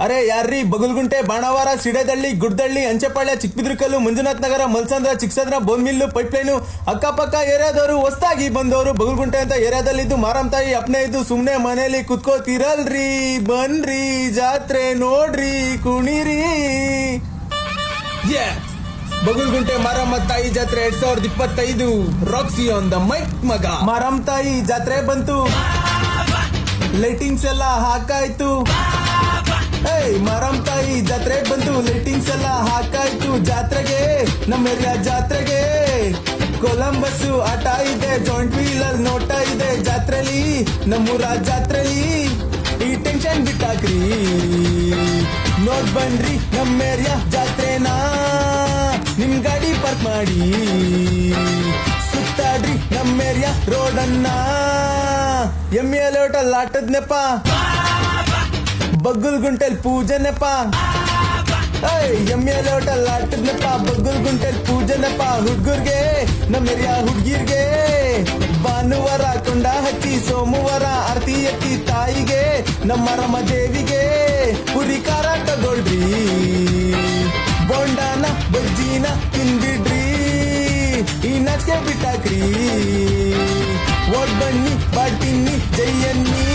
ಅರೆ ಯಾರ್ರೀ ಬಗುಲ್ಗುಂಟೆ, ಬಾಣಾವಾರ, ಸಿಡೇದಳ್ಳಿ, ಗುಡ್ದಳ್ಳಿ, ಅಂಚೆಪಾಳ್ಯ, ಚಿಕ್ಕಬಿದ್ರಕಲ್ಲು, ಮಂಜುನಾಥ್ ನಗರ, ಮಲ್ಸಂದ್ರ, ಚಿಕ್ಕಸಂದ್ರ, ಬೋನ್ಮಿಲ್ಲು, ಪೈಪ್ಲೈನು ಅಕ್ಕಪಕ್ಕ ಏರಿಯಾದವರು ಹೊಸದಾಗಿ ಬಂದವರು ಬಗುಲ್ಗುಂಟೆ ಅಂತ ಏರಿಯಾದಲ್ಲಿದ್ದು ಮಾರಮ್ಮ ತಾಯಿ ಅಪ್ನೆ ಇದ್ದು ಸುಮ್ನೆ ಮನೇಲಿ ಕುತ್ಕೋತಿರಲ್ರಿ. ಬನ್ರಿ ಜಾತ್ರೆ ನೋಡ್ರಿ ಕುಣಿರಿ. ಬಗುಲ್ಗುಂಟೆ ಮಾರಮ್ಮ ತಾಯಿ ಜಾತ್ರೆ 2025 ರಾಕ್ಸಿ ಆನ್ ದ ಮೈಕ್ ಮಗ. ಮಾರಮ್ಮ ತಾಯಿ ಜಾತ್ರೆ ಬಂತು, ಲೈಟಿಂಗ್ಸ್ ಎಲ್ಲ ಹಾಕಾಯ್ತು. ಮಾರಮ್ಮ ತಾಯಿ ಜಾತ್ರೆ ಬಂತು, ಲೈಟಿಂಗ್ಸ್ ಎಲ್ಲ ಹಾಕಾಯ್ತು. ಜಾತ್ರೆಗೆ ನಮ್ಮ ಏರಿಯಾ ಜಾತ್ರೆಗೆ ಕೊಲಂಬಸ್ ಆಟ ಇದೆ, ಜಾಯಿಂಟ್ ವೀಲರ್ ನೋಟ ಇದೆ. ಜಾತ್ರೆಲಿ ನಮ್ಮೂರ ಜಾತ್ರೆಲಿ ಈ ಟೆನ್ಷನ್ ಬಿಟ್ಟಾಕ್ರಿ, ನೋಡ್ ಬನ್ರಿ ನಮ್ಮ ಏರಿಯಾ ಜಾತ್ರೆನಾ. ನಿಮ್ ಗಾಡಿ ಪಾರ್ಕ್ ಮಾಡಿ ಸುತ್ತಾಡ್ರಿ ನಮ್ಮ ಏರಿಯಾ ರೋಡನ್ನ. ಎಮ್ಮೆಲೆ ಹೋಟೆಲ್ ಆಟದ್ನೆಪ್ಪ, ಬಗ್ಗುಲ್ಗುಂಟೆಲ್ ಪೂಜೆನೆಪ್ಪ. ಎಮ್ಮೆಲೆ ಹೋಟೆಲ್ ಆಟದ್ನೆಪ್ಪ, ಬಗ್ಗುಲ್ಗುಂಟೆಲ್ ಪೂಜೆನೆಪ್ಪ. ಹುಡ್ಗುರ್ಗೆ ನಮ್ಮ ಏರಿಯಾ ಹುಡ್ಗಿರ್ಗೆ ಭಾನುವಾರ ಕೊಂಡ ಹಚ್ಚಿ, ಸೋಮವಾರ ಆರತಿ ಎತ್ತಿ ತಾಯಿಗೆ ನಮ್ಮ ಮಾರಮ್ಮ ದೇವಿಗೆ ಪುರಿ ಖಾರ ತಗೊಳ್ರಿ. ಬೋಂಡಾನ ಬಜ್ಜಿನ ತಿಂದಿಡ್ರಿ, ಈ ನಾಚಿಕೆ ಬಿಟ್ಟಾಕ್ರಿ. ಓಡ್ ಬನ್ನಿ ಬಾಡ್ತೀನಿ ಜೈಯನ್ನಿ.